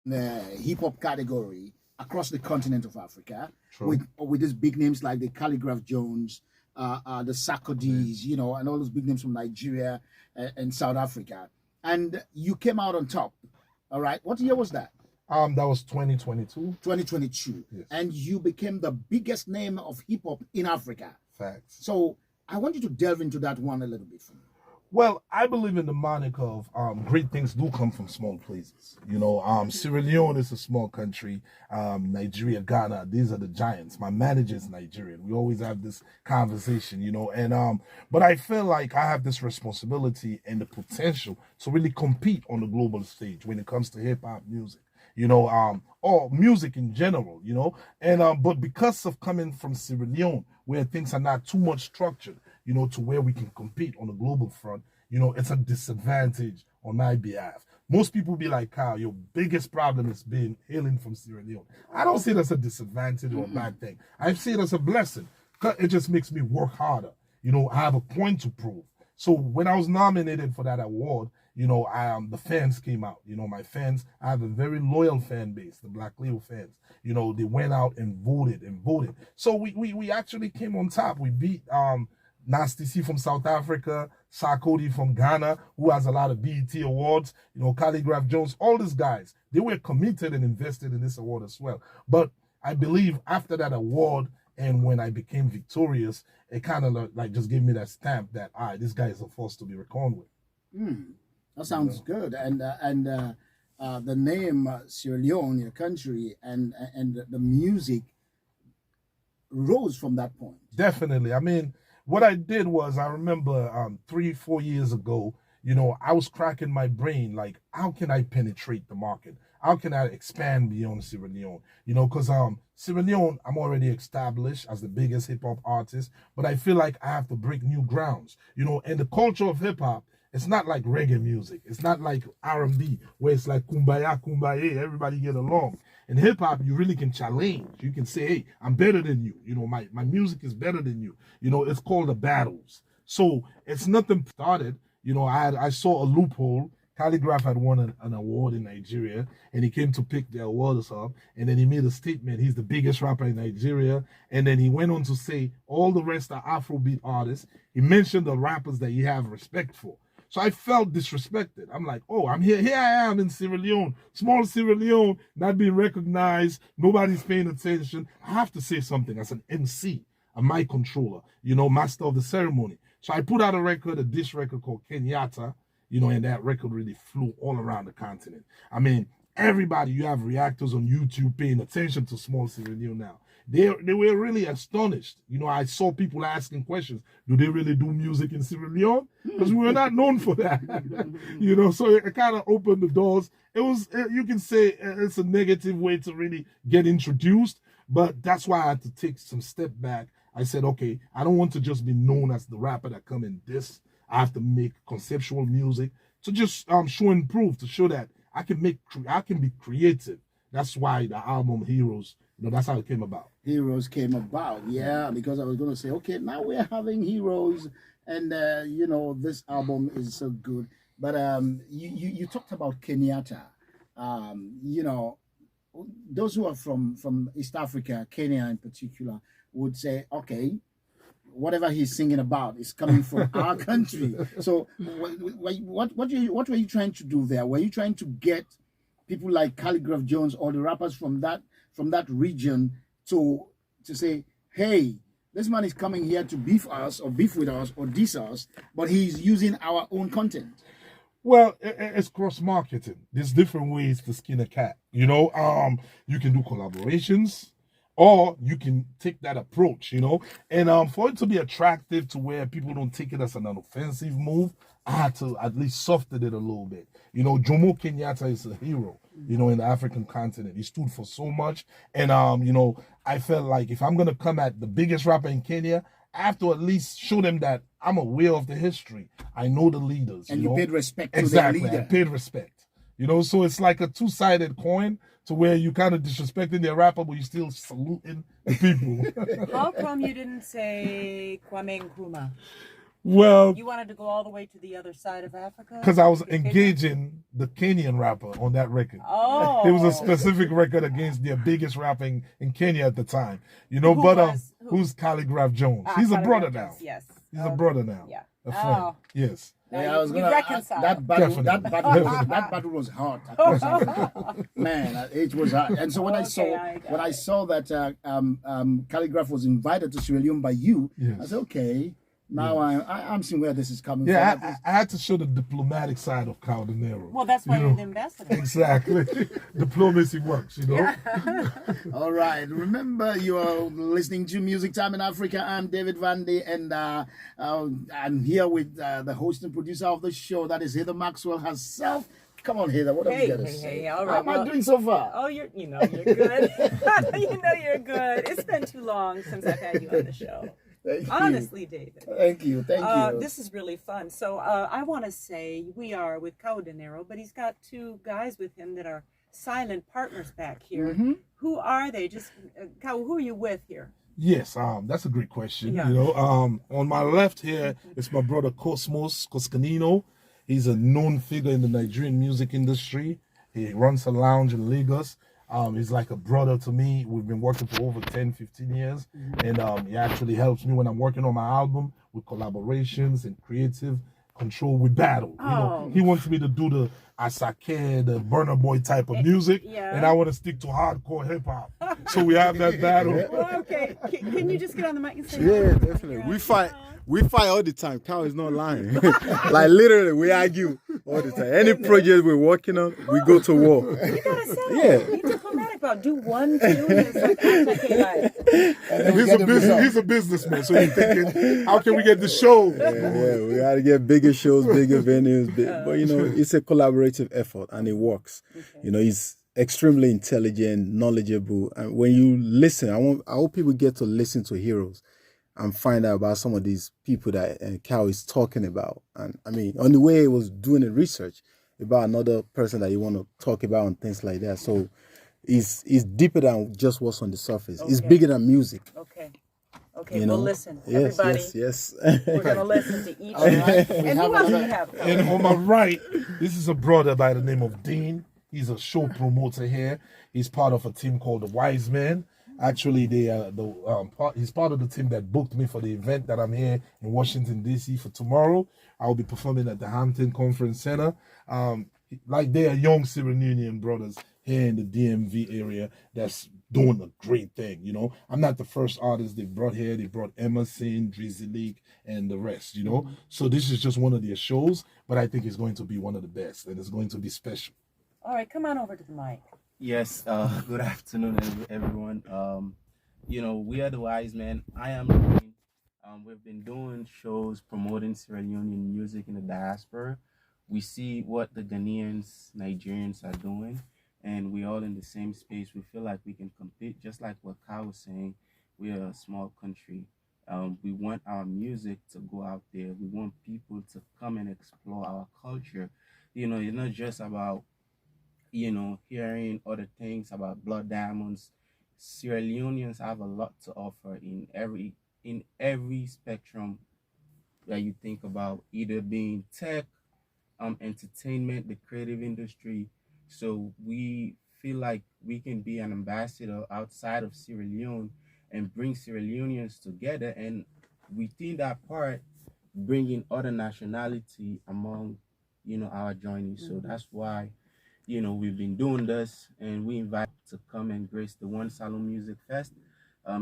hip hop category across the continent of Africa True. with these big names like the Calligraph Jones, the Sarkodis, and all those big names from Nigeria and South Africa. And you came out on top. All right. What year was that? That was 2022. 2022. Yes. And you became the biggest name of hip hop in Africa. Facts. So I want you to delve into that one a little bit for me. Well, I believe in the moniker of great things do come from small places. Sierra Leone is a small country. Nigeria, Ghana, these are the giants. My manager is Nigerian. We always have this conversation, but I feel like I have this responsibility and the potential to really compete on the global stage when it comes to hip hop music. Or music in general, and but because of coming from Sierra Leone, where things are not too much structured, to where we can compete on the global front, it's a disadvantage on my behalf. Most people be like, Kyle, your biggest problem is being hailing from Sierra Leone. I don't see it as a disadvantage or a bad thing. I see it as a blessing. It just makes me work harder. I have a point to prove. So when I was nominated for that award, the fans came out. My fans, I have a very loyal fan base, the Black Leo fans. They went out and voted and voted. So we actually came on top. We beat Nasty C from South Africa, Sarkodie from Ghana, who has a lot of BET awards, Calligraph Jones, all these guys. They were committed and invested in this award as well. But I believe after that award and when I became victorious, it kind of like just gave me that stamp that, this guy is a force to be reckoned with. That sounds good. And the name Sierra Leone, your country, and the music rose from that point. Definitely. I mean, what I did was, I remember 3-4 years ago, I was cracking my brain, like, how can I penetrate the market? How can I expand beyond Sierra Leone? Because Sierra Leone, I'm already established as the biggest hip hop artist, but I feel like I have to break new grounds. And the culture of hip hop, it's not like reggae music. It's not like R&B, where it's like kumbaya, kumbaya, everybody get along. In hip hop, you really can challenge. You can say, hey, I'm better than you. My music is better than you. It's called the battles. So it's nothing started. I saw a loophole. Calligraph had won an award in Nigeria, and he came to pick the awards up, and then he made a statement. He's the biggest rapper in Nigeria, and then he went on to say all the rest are Afrobeat artists. He mentioned the rappers that he have respect for. So I felt disrespected. I'm like, I'm here. Here I am in Sierra Leone, small Sierra Leone, not being recognized. Nobody's paying attention. I have to say something as an MC, a mic controller, master of the ceremony. So I put out a diss record called Kenyatta, and that record really flew all around the continent. I mean, everybody, you have reactors on YouTube paying attention to small Sierra Leone now. They were really astonished. I saw people asking questions. Do they really do music in Sierra Leone? Because we were not known for that. So it kind of opened the doors. You can say it's a negative way to really get introduced, but that's why I had to take some step back. I said, okay, I don't want to just be known as the rapper that come in this. I have to make conceptual music to just show and prove, to show that I can be creative. That's why the album Heroes, that's how it came about. Heroes came about, yeah, because I was going to say, okay, now we're having Heroes, and this album is so good. But you talked about Kenyatta. Those who are from East Africa, Kenya in particular, would say, okay, whatever he's singing about is coming from our country. So what were you trying to do there? Were you trying to get people like Calligraph Jones or the rappers from that region to say, hey, this man is coming here to beef us or beef with us or diss us, but he's using our own content? Well, it's cross-marketing. There's different ways to skin a cat. You can do collaborations, or you can take that approach, And for it to be attractive to where people don't take it as an offensive move, I had to at least soften it a little bit. Jomo Kenyatta is a hero, in the African continent. He stood for so much. And, I felt like if I'm going to come at the biggest rapper in Kenya, I have to at least show them that I'm aware of the history. I know the leaders. And you paid respect to exactly, their leader. I paid respect. So it's like a two-sided coin to where you kind of disrespecting their rapper, but you still saluting the people. How come you didn't say Kwame Nkrumah? Well, You wanted to go all the way to the other side of Africa? because I was To Kenya? engaging the Kenyan rapper on that record. Oh. It was a specific record against their biggest rapper in Kenya at the time. You know, Who but was- who? who's Calligraph Jones? Ah, He's a Calligraph brother Jones, now. Yes. He's a brother now. Yeah. A friend. Oh. Yes. Now Yeah, you- I was you gonna. reconcile. That battle, Definitely. that battle was hot. Man, it was hot. And so when Okay, I got I it. saw that Calligraph was invited to Sierra Leone by you, Yes. I said, okay, now I'm seeing where this is coming Yeah, from. I had to show the diplomatic side of Caldenero. Well, that's why You you're know. the ambassador. Exactly. Diplomacy works, you know? All right. Remember, you are listening to Music Time in Africa. I'm David Vandy, and I'm here with the host and producer of the show. That is Heather Maxwell herself. Come on, Heather. What have you got to say? Hey, all How right. am I well- doing so far? Oh, you're good. You know you're good. It's been too long since I've had you on the show. Thank you. Honestly, David. Thank you. Thank you. This is really fun. So I want to say we are with Caldenero, but he's got two guys with him that are silent partners back here. Mm-hmm. Who are they? Just Cal, who are you with here? Yes, that's a great question. Yeah. You know, on my left here is my brother Cosmos Koskanino. He's a known figure in the Nigerian music industry. He runs a lounge in Lagos. He's like a brother to me. We've been working for over 10, 15 years. And he actually helps me when I'm working on my album with collaborations and creative control with battle. You know, Oh. he wants me to do the Asake, the Burner Boy type of music. Yeah. And I want to stick to hardcore hip hop. So we have that battle. Well, okay. Can you just get on the mic and say? Yeah, hello? definitely. You're We on- fight. We fight all the time. Cal is not lying. Like literally, we argue all the time. Any project we're working on, we go to war. You gotta say Yeah. Be diplomatic about do one, two, and it's like Asake like. He's a businessman, so he's thinking, how can we get the show? Yeah, we gotta get bigger shows, bigger venues. But you know, it's a collaborative effort and it works. You know, he's extremely intelligent, knowledgeable, and when you listen, I hope people get to listen to Heroes and find out about some of these people that Cal is talking about. And I mean, on the way he was doing the research about another person that you want to talk about and things like that. So it's deeper than just what's on the surface. It's Okay. bigger than music. Okay. Okay. You know? Well, listen, Yes, everybody. yes. We're gonna listen to each. All right. And We who have else do we another- have? And on my right, this is a brother by the name of Dean. He's a show promoter here. He's part of a team called the Wise Men. Actually, he's part of the team that booked me for the event that I'm here in Washington, D.C. for tomorrow. I'll be performing at the Hampton Conference Center. Like they are young Sierra Leonean brothers here in the DMV area that's doing a great thing. You know, I'm not the first artist they brought here. They brought Emerson, Drizzy Leak, and the rest. You know, so this is just one of their shows, but I think it's going to be one of the best, and it's going to be special. All right, come on over to the mic. Yes, good afternoon, everyone. You know, we are the Wise Men. I am Green. We've been doing shows promoting Sierra Leonean music in the diaspora. We see what the Ghanaians, Nigerians are doing, and we're all in the same space. We feel like we can compete, just like what Kyle was saying. We are a small country. We want our music to go out there. We want people to come and explore our culture. You know, it's not just about hearing other things about Blood Diamonds. Sierra Leoneans have a lot to offer in every spectrum that you think about, either being tech, entertainment, the creative industry. So we feel like we can be an ambassador outside of Sierra Leone and bring Sierra Leoneans together, and within that part, bringing other nationality among our journey. So that's why we've been doing this, and we invite to come and grace the One Salon Music Fest.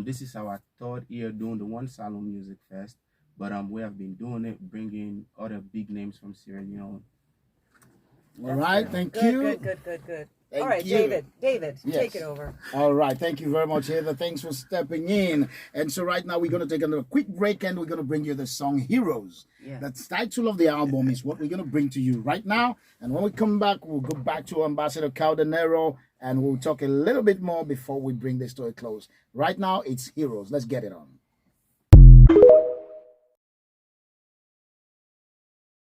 This is our third year doing the One Salon Music Fest, but we have been doing it, bringing other big names from Sierra Leone. All right. Thank Good, you. good. Thank All right, you. David, Yes. take it over. All right. Thank you very much, Heather. Thanks for stepping in. And so right now we're going to take another quick break, and we're going to bring you the song Heroes. Yeah. The title of the album is what we're going to bring to you right now. And when we come back, we'll go back to Ambassador Caldenero, and we'll talk a little bit more before we bring this to a close. Right now, it's Heroes. Let's get it on.